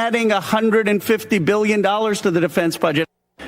adding $150 billion to the defense budget.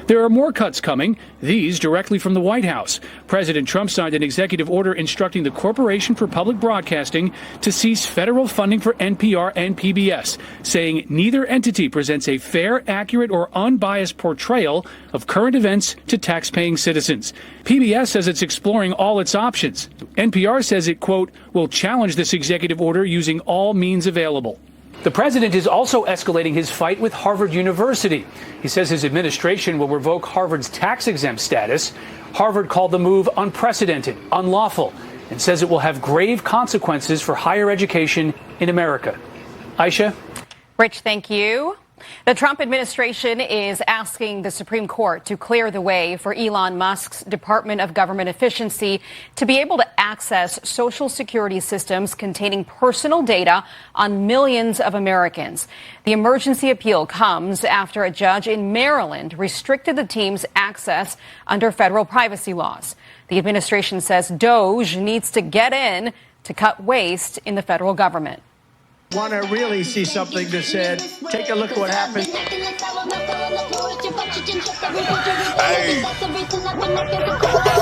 There are more cuts coming, these directly from the White House. President Trump signed an executive order instructing the Corporation for Public Broadcasting to cease federal funding for NPR and PBS, saying neither entity presents a fair, accurate, or unbiased portrayal of current events to tax-paying citizens. PBS says it's exploring all its options. NPR says it, quote, will challenge this executive order using all means available. The president is also escalating his fight with Harvard University. He says his administration will revoke Harvard's tax-exempt status. Harvard called the move unprecedented, unlawful, and says it will have grave consequences for higher education in America. Aisha? Rich, thank you. The Trump administration is asking the Supreme Court to clear the way for Elon Musk's Department of Government Efficiency to be able to access Social Security systems containing personal data on millions of Americans. The emergency appeal comes after a judge in Maryland restricted the team's access under federal privacy laws. The administration says DOJ needs to get in to cut waste in the federal government. Want to really see something that said, take a look at what happened. Hey.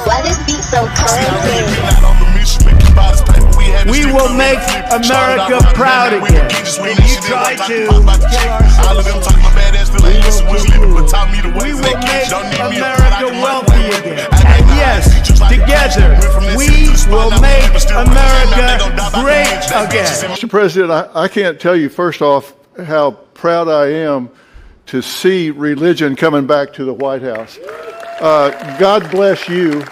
Why this beat so cold? We will make America proud again. And you try to we will make America wealthy again. And yes, together, we will make America great again. Mr. President, I can't tell you, first off, how proud I am to see religion coming back to the White House. God bless you.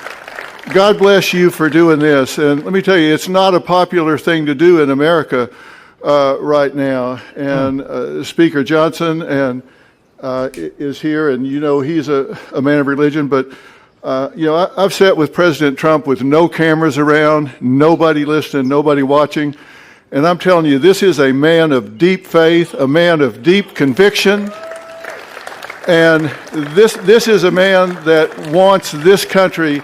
God bless you for doing this. And let me tell you, it's not a popular thing to do in America right now. And Speaker Johnson is here, and you know he's a man of religion. But you know, I've sat with President Trump with no cameras around, nobody listening, nobody watching. And I'm telling you, this is a man of deep faith, a man of deep conviction. And this is a man that wants this country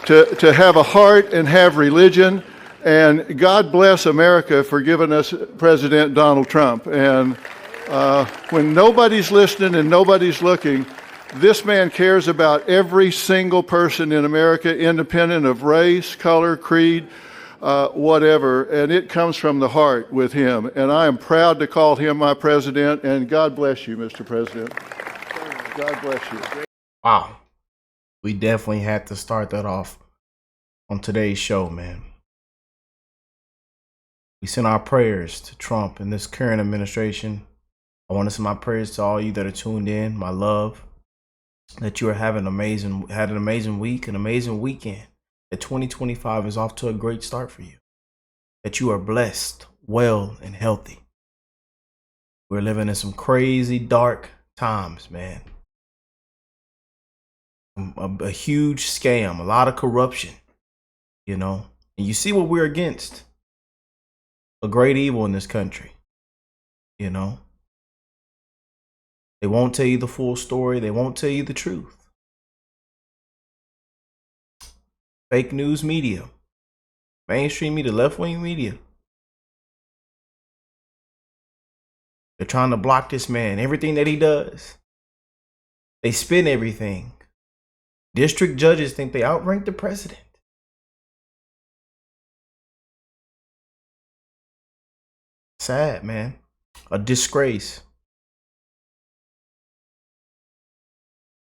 to have a heart and have religion. And God bless America for giving us President Donald Trump. And when nobody's listening and nobody's looking, this man cares about every single person in America, independent of race, color, creed, whatever. And it comes from the heart with him. And I am proud to call him my president. And God bless you, Mr. President. God bless you. Wow. We definitely had to start that off on today's show, man. We send our prayers to Trump and this current administration. I want to send my prayers to all you that are tuned in, my love, that you are had an amazing week, an amazing weekend. That 2025 is off to a great start for you. That you are blessed, well, and healthy. We're living in some crazy, dark times, man. A huge scam, a lot of corruption, you know. And you see what we're against. A great evil in this country, you know. They won't tell you the full story. They won't tell you the truth. Fake news media, mainstream media, left-wing media. They're trying to block this man, everything that he does. They spin everything. District judges think they outrank the president. Sad, man. A disgrace.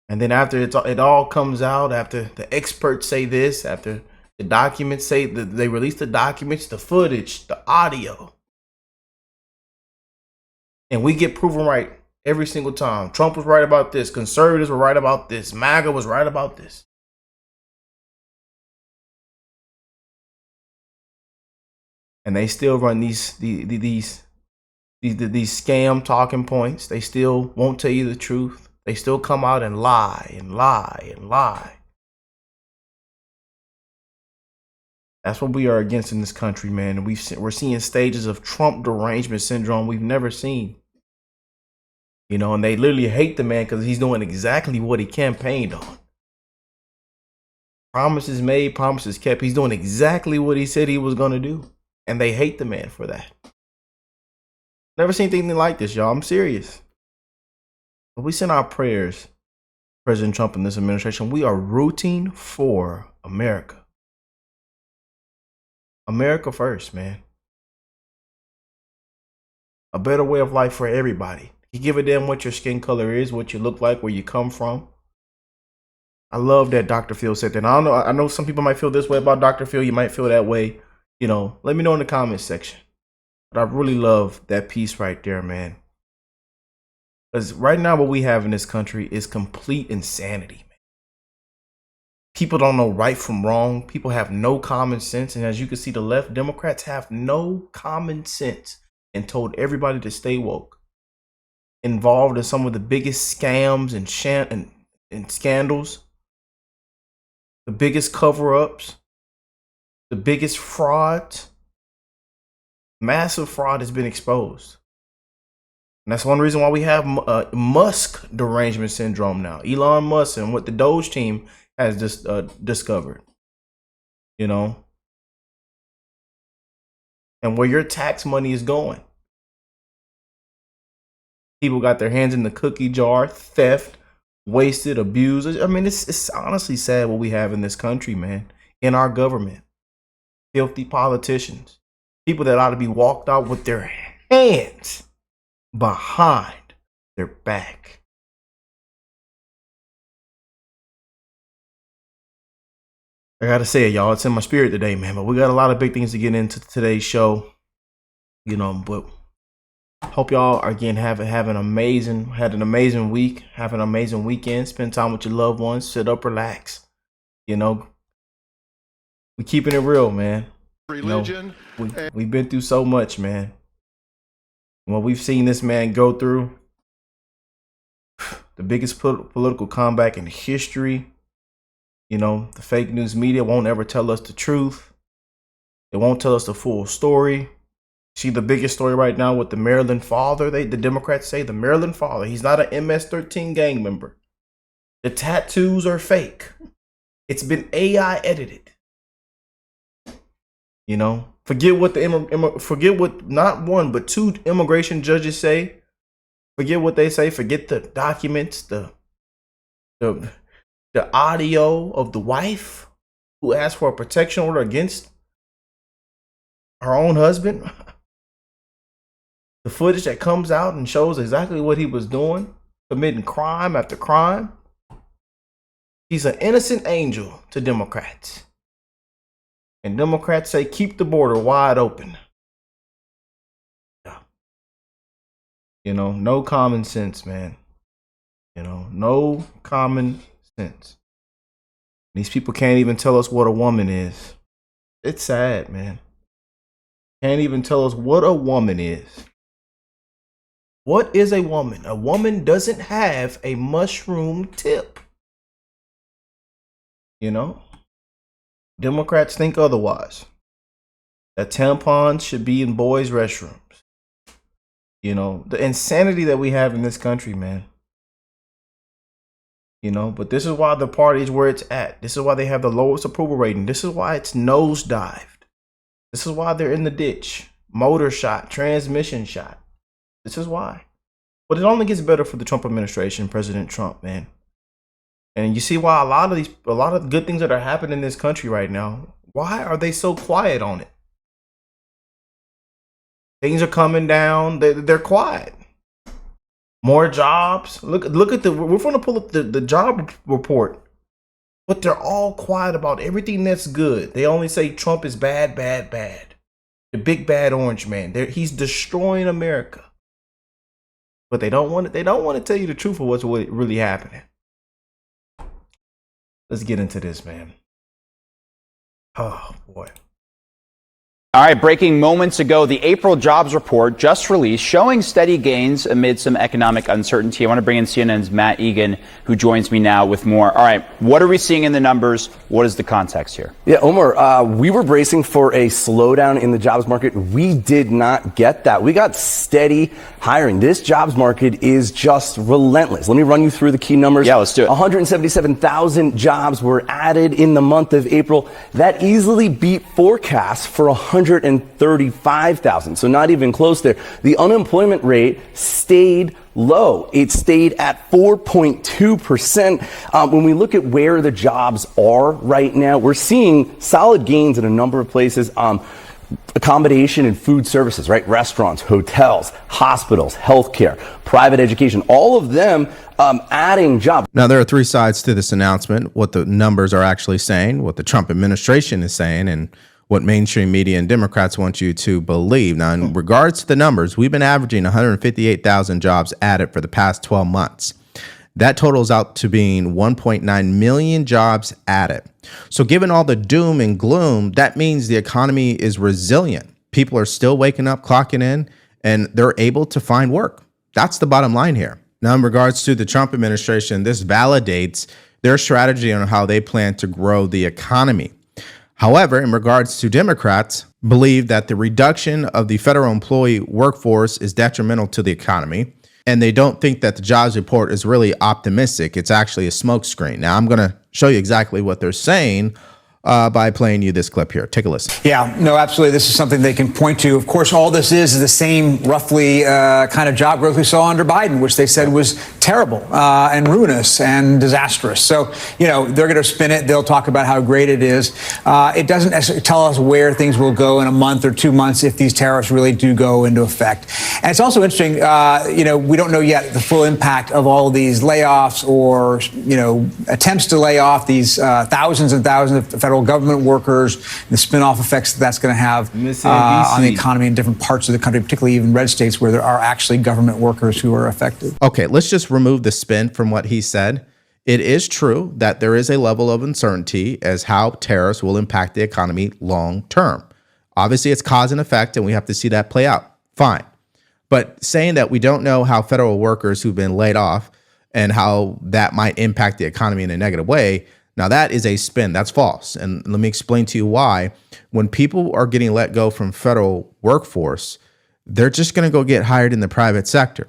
And then after it all comes out, after the experts say this, after the documents say that they release the documents, the footage, the audio, and we get proven right every single time. Trump was right about this. Conservatives were right about this. MAGA was right about this. And they still run these scam talking points. They still won't tell you the truth. They still come out and lie and lie and lie. That's what we are against in this country, man. And we're seeing stages of Trump derangement syndrome we've never seen. You know, and they literally hate the man because he's doing exactly what he campaigned on. Promises made, promises kept. He's doing exactly what he said he was going to do. And they hate the man for that. Never seen anything like this, y'all. I'm serious. But we send our prayers, President Trump and this administration. We are rooting for America. America first, man. A better way of life for everybody. You give a damn what your skin color is, what you look like, where you come from. I love that Dr. Phil said that. I know some people might feel this way about Dr. Phil. You might feel that way. You know, let me know in the comments section. But I really love that piece right there, man. Because right now what we have in this country is complete insanity, man. People don't know right from wrong. People have no common sense. And as you can see, the left, Democrats have no common sense and told everybody to stay woke. Involved in some of the biggest scams and scandals. The biggest cover-ups. The biggest fraud. Massive fraud has been exposed. And that's one reason why we have Musk derangement syndrome now. Elon Musk and what the Doge team has just discovered. You know? And where your tax money is going. People got their hands in the cookie jar, theft, wasted, abused. I mean, it's honestly sad what we have in this country, man. In our government. Filthy politicians. People that ought to be walked out with their hands behind their back. I gotta say it, y'all. It's in my spirit today, man. But we got a lot of big things to get into today's show. You know, but hope y'all are again had an amazing week, have an amazing weekend. Spend time with your loved ones. Sit up, relax. You know, we keeping it real, man. Religion. You know, we've been through so much, man. What we've seen this man go through, the biggest political comeback in history. You know, the fake news media won't ever tell us the truth. They won't tell us the full story. See the biggest story right now with the Maryland father. The Democrats say the Maryland father. He's not an MS-13 gang member. The tattoos are fake. It's been AI edited. You know, forget what not one but two immigration judges say. Forget what they say. Forget the documents, the audio of the wife who asked for a protection order against her own husband. The footage that comes out and shows exactly what he was doing, committing crime after crime. He's an innocent angel to Democrats. And Democrats say keep the border wide open. Yeah. You know, no common sense, man. You know, no common sense. These people can't even tell us what a woman is. It's sad, man. Can't even tell us what a woman is. What is a woman? A woman doesn't have a mushroom tip. You know? Democrats think otherwise. That tampons should be in boys' restrooms. You know, the insanity that we have in this country, man. You know, but this is why the party is where it's at. This is why they have the lowest approval rating. This is why it's nosedived. This is why they're in the ditch. Motor shot, transmission shot. This is why. But it only gets better for the Trump administration, President Trump, man. And you see why a lot of good things that are happening in this country right now, why are they so quiet on it? Things are coming down. They're quiet. More jobs. Look at we're going to pull up the job report. But they're all quiet about everything that's good. They only say Trump is bad, bad, bad. The big bad orange man. He's destroying America. But they don't want to tell you the truth of what's really happening. Let's get into this, man. Oh, boy. All right, breaking moments ago, the April jobs report just released showing steady gains amid some economic uncertainty. I want to bring in CNN's Matt Egan, who joins me now with more. All right, what are we seeing in the numbers? What is the context here? Yeah, Omar, we were bracing for a slowdown in the jobs market. We did not get that. We got steady hiring. This jobs market is just relentless. Let me run you through the key numbers. Yeah, let's do it. 177,000 jobs were added in the month of April. That easily beat forecasts for 135,000. So not even close there. The unemployment rate stayed low. It stayed at 4.2%. When we look at where the jobs are right now, we're seeing solid gains in a number of places. Accommodation and food services, right? Restaurants, hotels, hospitals, healthcare, private education, all of them adding jobs. Now, there are three sides to this announcement: what the numbers are actually saying, what the Trump administration is saying, and what mainstream media and Democrats want you to believe. Now, in regards to the numbers, we've been averaging 158,000 jobs added for the past 12 months. That totals out to being 1.9 million jobs added. So given all the doom and gloom, that means the economy is resilient. People are still waking up, clocking in, and they're able to find work. That's the bottom line here. Now, in regards to the Trump administration, this validates their strategy on how they plan to grow the economy. However, in regards to Democrats, believe that the reduction of the federal employee workforce is detrimental to the economy. And they don't think that the jobs report is really optimistic. It's actually a smokescreen. Now, I'm going to show you exactly what they're saying by playing you this clip here. Take a listen. Yeah, no, absolutely. This is something they can point to. Of course, all this is the same roughly kind of job growth we saw under Biden, which they said was terrible and ruinous and disastrous. So, you know, they're going to spin it. They'll talk about how great it is. It doesn't necessarily tell us where things will go in a month or 2 months if these tariffs really do go into effect. And it's also interesting, you know, we don't know yet the full impact of all these layoffs or, you know, attempts to lay off these thousands and thousands of federal government workers, the spin-off effects that's going to have on the economy in different parts of the country, particularly even red states where there are actually government workers who are affected. Okay, let's just remove the spin from what he said. It is true that there is a level of uncertainty as how tariffs will impact the economy long term. Obviously, it's cause and effect, and we have to see that play out. Fine. But saying that we don't know how federal workers who've been laid off and how that might impact the economy in a negative way, now that is a spin. That's false. And let me explain to you why. When people are getting let go from federal workforce, they're just going to go get hired in the private sector.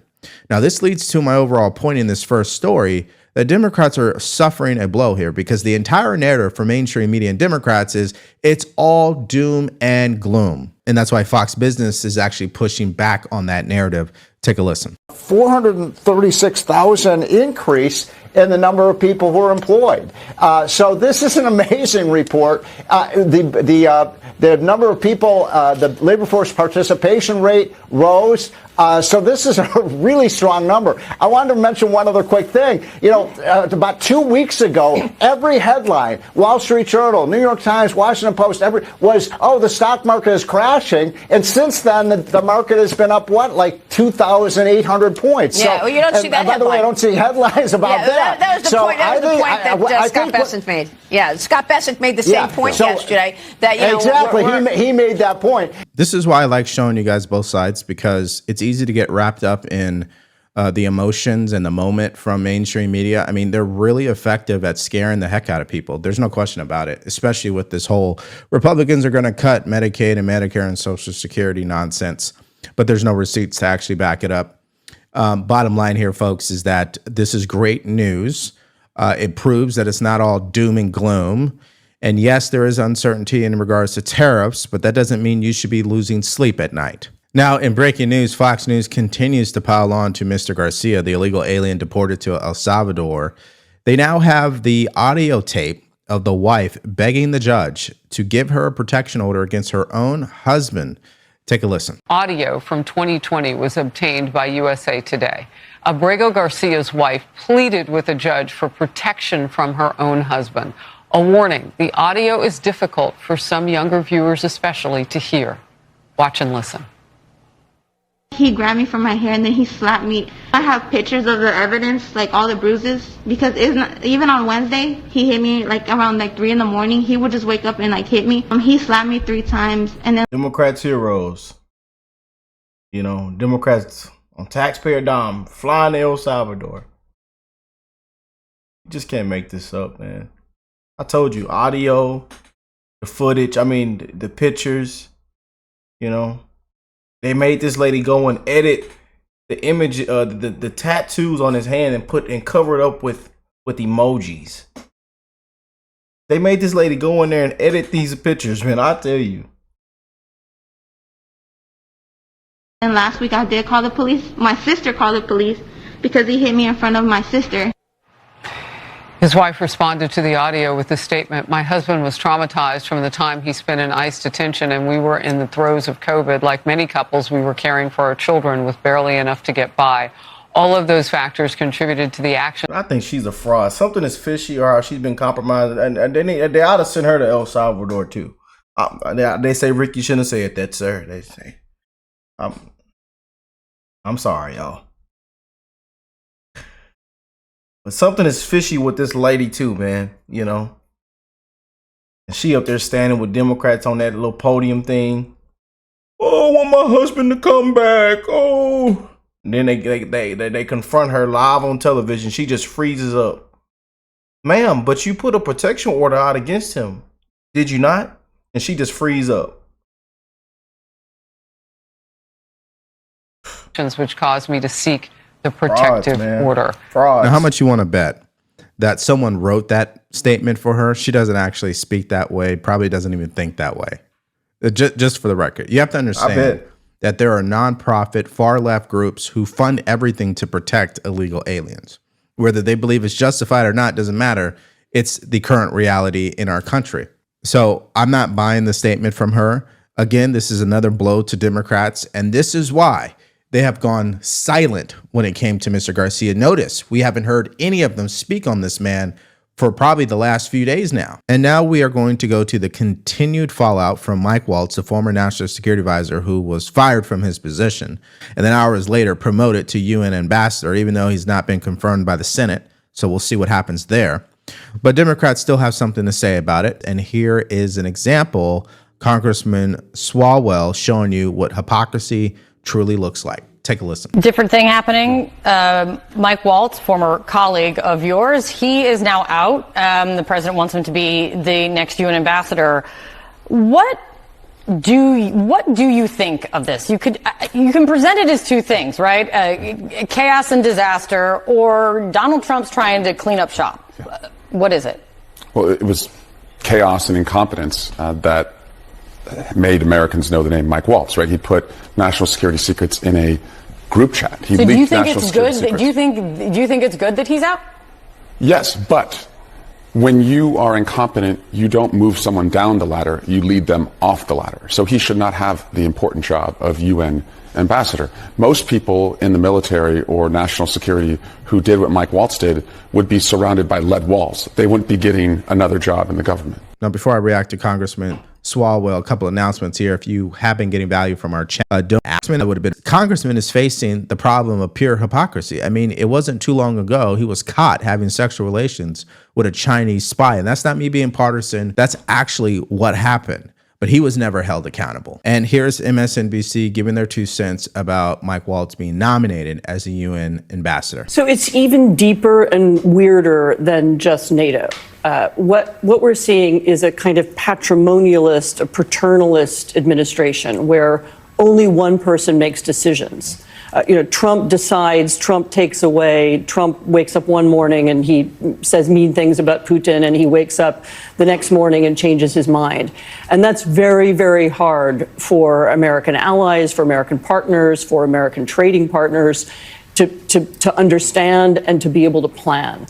Now, this leads to my overall point in this first story, that Democrats are suffering a blow here because the entire narrative for mainstream media and Democrats is it's all doom and gloom. And that's why Fox Business is actually pushing back on that narrative. Take a listen. 436,000 increase in the number of people who are employed. So this is an amazing report. The number of people, the labor force participation rate rose. So this is a really strong number. I wanted to mention one other quick thing. You know, about 2 weeks ago, every headline, Wall Street Journal, New York Times, Washington Post, was, oh, the stock market is crashing. And since then, the market has been up, what, like 2,800 points. Yeah, so, well, you don't see that and by the way, I don't see headlines about that. That was the point. That was the point that Scott Bessent made. Yeah, Scott Bessent made the same point yesterday. That, you know, exactly, he made that point. This is why I like showing you guys both sides, because it's easy to get wrapped up in the emotions and the moment from mainstream media. I mean, they're really effective at scaring the heck out of people. There's no question about it, especially with this whole Republicans are going to cut Medicaid and Medicare and Social Security nonsense, but there's no receipts to actually back it up. Bottom line here, folks, is that this is great news. It proves that it's not all doom and gloom. And yes, there is uncertainty in regards to tariffs, but that doesn't mean you should be losing sleep at night. Now, in breaking news, Fox News continues to pile on to Mr. Garcia, the illegal alien deported to El Salvador. They now have the audio tape of the wife begging the judge to give her a protection order against her own husband. Take a listen. Audio from 2020 was obtained by USA Today. Abrego Garcia's wife pleaded with a judge for protection from her own husband. A warning, the audio is difficult for some younger viewers especially to hear. Watch and listen. He grabbed me from my hair and then he slapped me. I have pictures of the evidence, like all the bruises, because even on Wednesday, he hit me like around like 3 in the morning. He would just wake up and like hit me. He slapped me 3 times and then Democrats heroes. You know, Democrats on taxpayer dime flying to El Salvador. You just can't make this up, man. I told you, audio, the footage, I mean, the pictures, you know. They made this lady go and edit the image, the tattoos on his hand and cover it up with emojis. They made this lady go in there and edit these pictures, man. I tell you. and last week I did call the police. My sister called the police. because he hit me in front of my sister. His wife responded to the audio with the statement, "My husband was traumatized from the time he spent in ICE detention, and we were in the throes of COVID. Like many couples, we were caring for our children with barely enough to get by. All of those factors contributed to the action." I think she's a fraud. Something is fishy, or she's been compromised, and they ought to send her to El Salvador too. They say, Rick, you shouldn't have said that, sir. They say, I'm sorry, y'all. But something is fishy with this lady too, man. You know, and she up there standing with Democrats on that little podium thing. Oh, I want my husband to come back. Oh, and then they confront her live on television. She just freezes up. Ma'am, but you put a protection order out against him, did you not? And she just frees up. Which caused me to seek the protective order. Now, how much you want to bet that someone wrote that statement for her? She doesn't actually speak that way, probably doesn't even think that way. Just for the record, you have to understand that there are nonprofit far left groups who fund everything to protect illegal aliens. Whether they believe it's justified or not doesn't matter. It's the current reality in our country. So I'm not buying the statement from her. Again, this is another blow to Democrats, and this is why they have gone silent when it came to Mr. Garcia. Notice we haven't heard any of them speak on this man for probably the last few days now. And now we are going to go to the continued fallout from Mike Waltz, the former national security advisor who was fired from his position and then hours later promoted to UN ambassador, even though he's not been confirmed by the Senate. So we'll see what happens there. But Democrats still have something to say about it. And here is an example, Congressman Swalwell showing you what hypocrisy truly looks like. Take a listen. Different thing happening. Mike Waltz, former colleague of yours, he is now out. The president wants him to be the next UN ambassador. What do you think of this? You can present it as two things, right? Chaos and disaster, or Donald Trump's trying to clean up shop. What is it? Well, it was chaos and incompetence that made Americans know the name Mike Waltz, right? He put national security secrets in a group chat. He so do you think national it's good? Secrets. Do you think it's good that he's out? Yes, but when you are incompetent, you don't move someone down the ladder, you lead them off the ladder. So he should not have the important job of UN ambassador. Most people in the military or national security who did what Mike Waltz did would be surrounded by lead walls. They wouldn't be getting another job in the government. Now, before I react to Congressman Swalwell, a couple of announcements here. If you have been getting value from our channel, don't ask me. That would have been. Congressman is facing the problem of pure hypocrisy. I mean, it wasn't too long ago he was caught having sexual relations with a Chinese spy, and that's not me being partisan. That's actually what happened. But he was never held accountable. And here's MSNBC giving their 2 cents about Mike Waltz being nominated as a UN ambassador. So it's even deeper and weirder than just NATO. What we're seeing is a kind of patrimonialist, a paternalist administration where only one person makes decisions. Trump decides, Trump takes away, Trump wakes up one morning and he says mean things about Putin, and he wakes up the next morning and changes his mind. And that's very, very hard for American allies, for American partners, for American trading partners to understand and to be able to plan.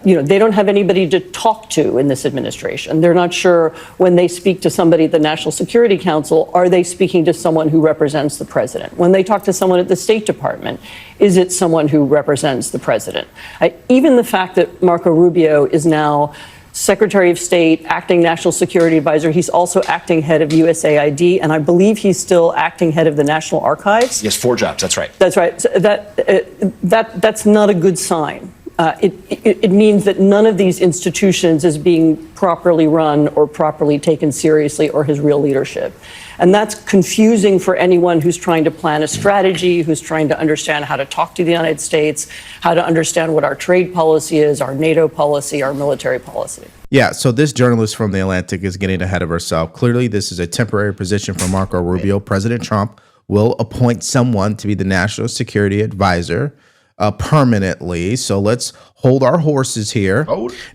They don't have anybody to talk to in this administration. They're not sure when they speak to somebody at the National Security Council, are they speaking to someone who represents the president? When they talk to someone at the State Department, is it someone who represents the president? Even the fact that Marco Rubio is now Secretary of State, acting National Security Advisor. He's also acting head of USAID, and I believe he's still acting head of the National Archives. Yes, 4 jobs. That's right. That's right. So that's not a good sign. It means that none of these institutions is being properly run or properly taken seriously, or his real leadership. And that's confusing for anyone who's trying to plan a strategy, who's trying to understand how to talk to the United States, how to understand what our trade policy is, our NATO policy, our military policy. Yeah, so this journalist from The Atlantic is getting ahead of herself. Clearly, this is a temporary position for Marco Rubio. President Trump will appoint someone to be the national security advisor permanently. So let's hold our horses here.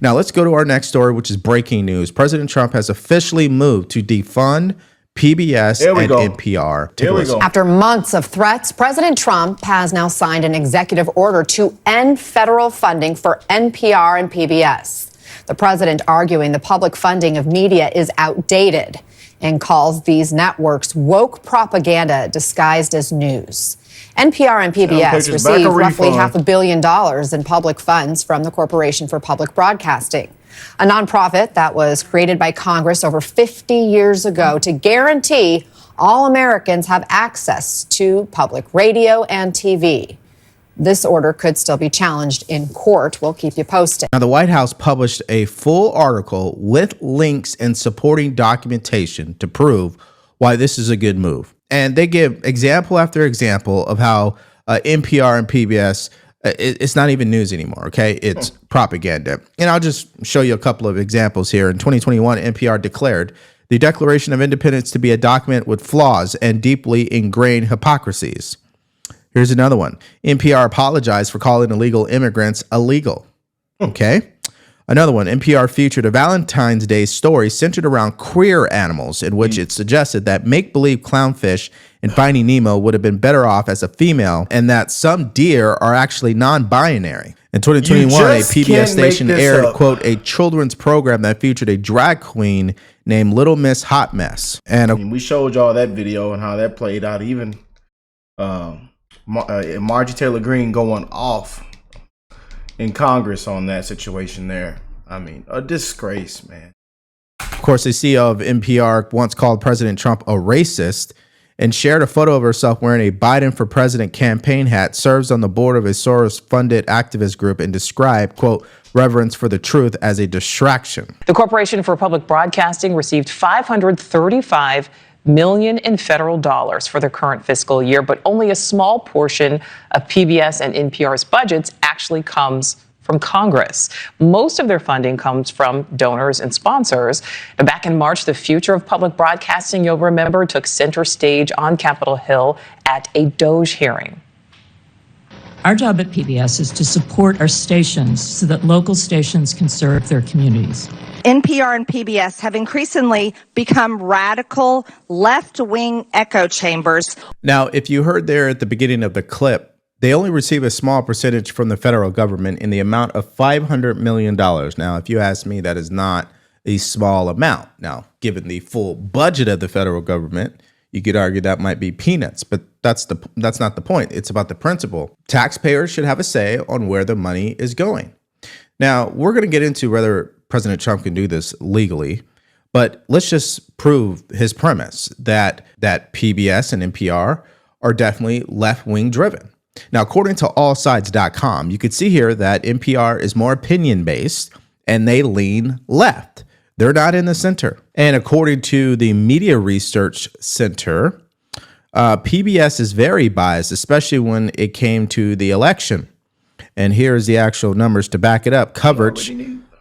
Now let's go to our next story, which is breaking news. President Trump has officially moved to defund PBS Here we and go. NPR. Take Here a we listen. go. After months of threats, President Trump has now signed an executive order to end federal funding for NPR and PBS. The president arguing the public funding of media is outdated and calls these networks woke propaganda disguised as news. NPR and PBS received roughly $500 million in public funds from the Corporation for Public Broadcasting, a nonprofit that was created by Congress over 50 years ago to guarantee all Americans have access to public radio and TV. This order could still be challenged in court. We'll keep you posted. Now, the White House published a full article with links and supporting documentation to prove why this is a good move. And they give example after example of how NPR and PBS, it's not even news anymore, okay? It's propaganda. And I'll just show you a couple of examples here. In 2021, NPR declared the Declaration of Independence to be a document with flaws and deeply ingrained hypocrisies. Here's another one. NPR apologized for calling illegal immigrants illegal. Okay. Another one. NPR featured a Valentine's Day story centered around queer animals in which it suggested that make-believe clownfish in Finding Nemo would have been better off as a female and that some deer are actually non-binary. In 2021, a PBS station aired, quote, a children's program that featured a drag queen named Little Miss Hot Mess. And we showed y'all that video and how that played out. Even Marjorie Taylor Greene going off in Congress on that situation there. I mean, a disgrace, man. Of course, the CEO of NPR once called President Trump a racist and shared a photo of herself wearing a Biden for President campaign hat, serves on the board of a Soros-funded activist group, and described, quote, reverence for the truth as a distraction. The Corporation for Public Broadcasting received $535 million in federal dollars for the current fiscal year, but only a small portion of PBS and NPR's budgets actually comes from Congress. Most of their funding comes from donors and sponsors. Now, back in March, the future of public broadcasting, you'll remember, took center stage on Capitol Hill at a DOJ hearing. Our job at PBS is to support our stations so that local stations can serve their communities. NPR and PBS have increasingly become radical left-wing echo chambers. Now, if you heard there at the beginning of the clip, they only receive a small percentage from the federal government in the amount of $500 million. Now, if you ask me, that is not a small amount. Now, given the full budget of the federal government, you could argue that might be peanuts, but that's not the point. It's about the principle. Taxpayers should have a say on where the money is going. Now, we're going to get into whether President Trump can do this legally, but let's just prove his premise that PBS and NPR are definitely left-wing driven. Now, according to allsides.com, you could see here that NPR is more opinion-based and they lean left. They're not in the center. And according to the Media Research Center, PBS is very biased, especially when it came to the election. And here's the actual numbers to back it up. Coverage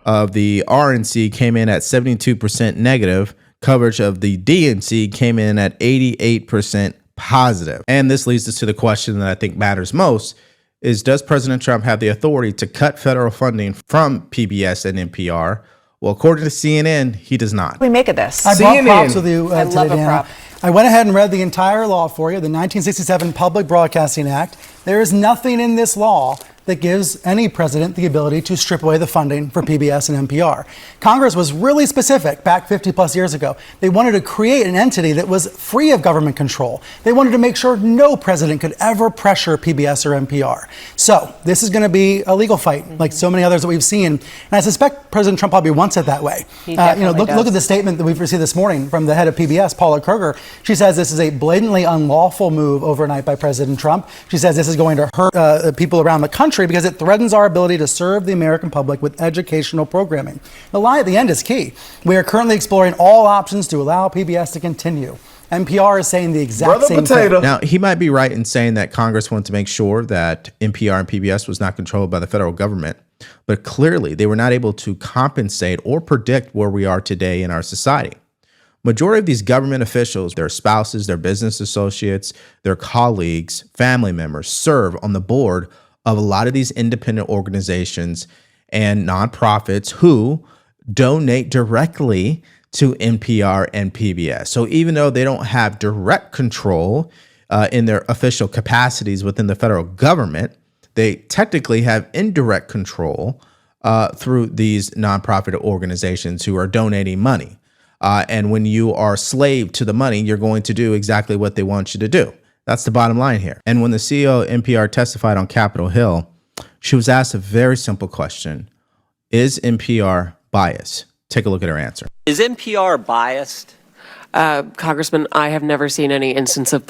of the RNC came in at 72% negative. Coverage of the DNC came in at 88% positive. And this leads us to the question that I think matters most is, does President Trump have the authority to cut federal funding from PBS and NPR? Well, according to CNN, he does not. We make of this. I brought props with you I today, love a Deanna. prop. I went ahead and read the entire law for you, the 1967 Public Broadcasting Act. There is nothing in this law that gives any president the ability to strip away the funding for PBS and NPR. Congress was really specific back 50 plus years ago. They wanted to create an entity that was free of government control. They wanted to make sure no president could ever pressure PBS or NPR. So this is going to be a legal fight, like so many others that we've seen. And I suspect President Trump probably wants it that way. He definitely does. Look at the statement that we've received this morning from the head of PBS, Paula Kroger. She says this is a blatantly unlawful move overnight by President Trump. She says this is going to hurt people around the country because it threatens our ability to serve the American public with educational programming. The lie at the end is key. We are currently exploring all options to allow PBS to continue. NPR is saying the exact same thing. Now, he might be right in saying that Congress wanted to make sure that NPR and PBS was not controlled by the federal government, but clearly they were not able to compensate or predict where we are today in our society. Majority of these government officials, their spouses, their business associates, their colleagues, family members serve on the board of a lot of these independent organizations and nonprofits who donate directly to NPR and PBS. So even though they don't have direct control in their official capacities within the federal government, they technically have indirect control through these nonprofit organizations who are donating money. And when you are slave to the money, you're going to do exactly what they want you to do. That's the bottom line here. And when the CEO of NPR testified on Capitol Hill, she was asked a very simple question. Is NPR biased? Take a look at her answer. Is NPR biased? Congressman, I have never seen any instance of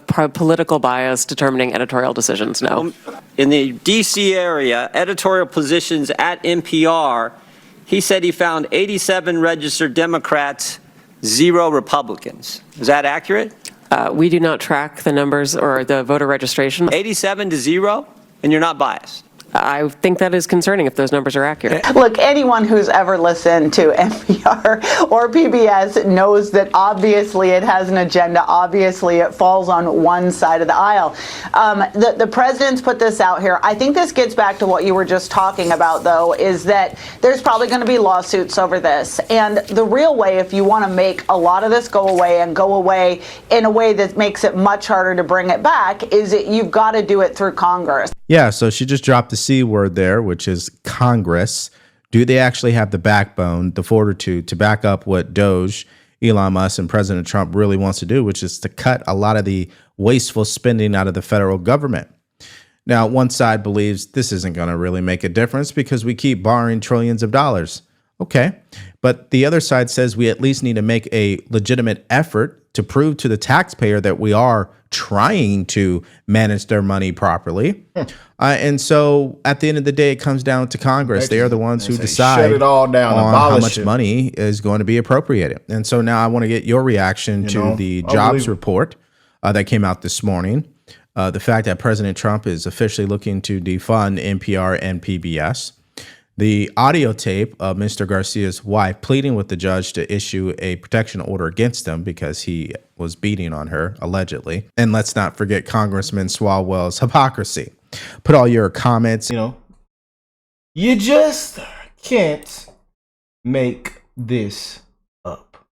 political bias determining editorial decisions. No. In the D.C. area, editorial positions at NPR, he said he found 87 registered Democrats, 0 Republicans. Is that accurate? We do not track the numbers or the voter registration. 87 to 0, and you're not biased. I think that is concerning if those numbers are accurate. Look, anyone who's ever listened to NPR or PBS knows that obviously it has an agenda. Obviously, it falls on one side of the aisle. The president's put this out here. I think this gets back to what you were just talking about, though, is that there's probably going to be lawsuits over this. And the real way, if you want to make a lot of this go away and go away in a way that makes it much harder to bring it back, is that you've got to do it through Congress. Yeah, so she just dropped the C word there, which is Congress. Do they actually have the backbone, the fortitude to back up what Doge, Elon Musk, and President Trump really wants to do, which is to cut a lot of the wasteful spending out of the federal government? Now, one side believes this isn't going to really make a difference because we keep borrowing trillions of dollars. Okay, but the other side says we at least need to make a legitimate effort to prove to the taxpayer that we are trying to manage their money properly. And so at the end of the day, it comes down to Congress. They are the ones who decide shut it all down, on how abolish much it. money is going to be appropriated. And so now I want to get your reaction to the jobs report that came out this morning. The fact that President Trump is officially looking to defund NPR and PBS. The audio tape of Mr. Garcia's wife pleading with the judge to issue a protection order against him because he was beating on her, allegedly. And let's not forget Congressman Swalwell's hypocrisy. Put all your comments. You just can't make this up.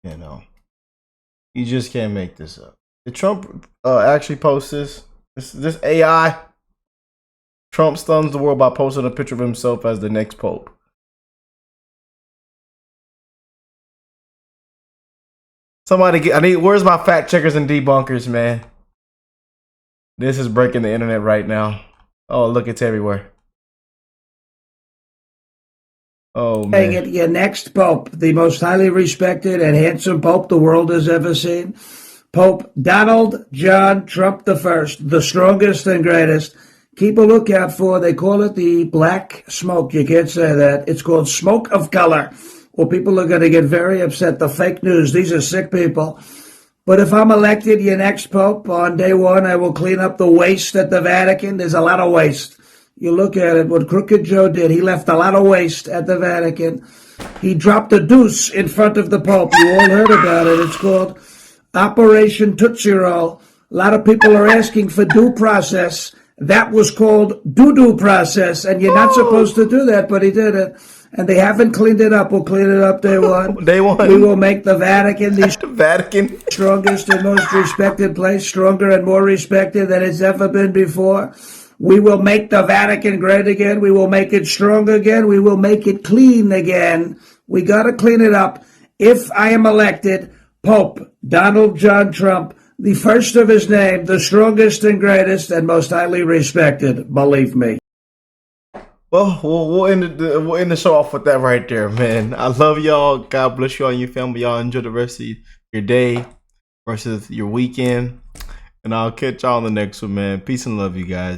You just can't make this up. Did Trump actually post this? This AI? Trump stuns the world by posting a picture of himself as the next pope. Where's my fact checkers and debunkers, man? This is breaking the internet right now. Oh, look, it's everywhere. Oh, man. It your next pope, the most highly respected and handsome pope the world has ever seen. Pope Donald John Trump I, the strongest and greatest. Keep a lookout for, they call it the black smoke. You can't say that. It's called smoke of color. Well, people are going to get very upset. The fake news, these are sick people. But if I'm elected your next pope, on day one, I will clean up the waste at the Vatican. There's a lot of waste. You look at it, what Crooked Joe did, he left a lot of waste at the Vatican. He dropped a deuce in front of the Pope. You all heard about it. It's called Operation Tootsie Roll. A lot of people are asking for due process. That was called doo-doo process, and you're not supposed to do that, but he did it. And they haven't cleaned it up. We'll clean it up day one. Day one. We will make the Vatican the Vatican strongest and most respected place, stronger and more respected than it's ever been before. We will make the Vatican great again. We will make it strong again. We will make it clean again. We got to clean it up. If I am elected, Pope Donald John Trump, the first of his name, the strongest and greatest and most highly respected, believe me. Well, we'll end the show off with that right there, man. I love y'all. God bless you all and your family. Y'all enjoy the rest of your day versus your weekend. And I'll catch y'all on the next one, man. Peace and love, you guys.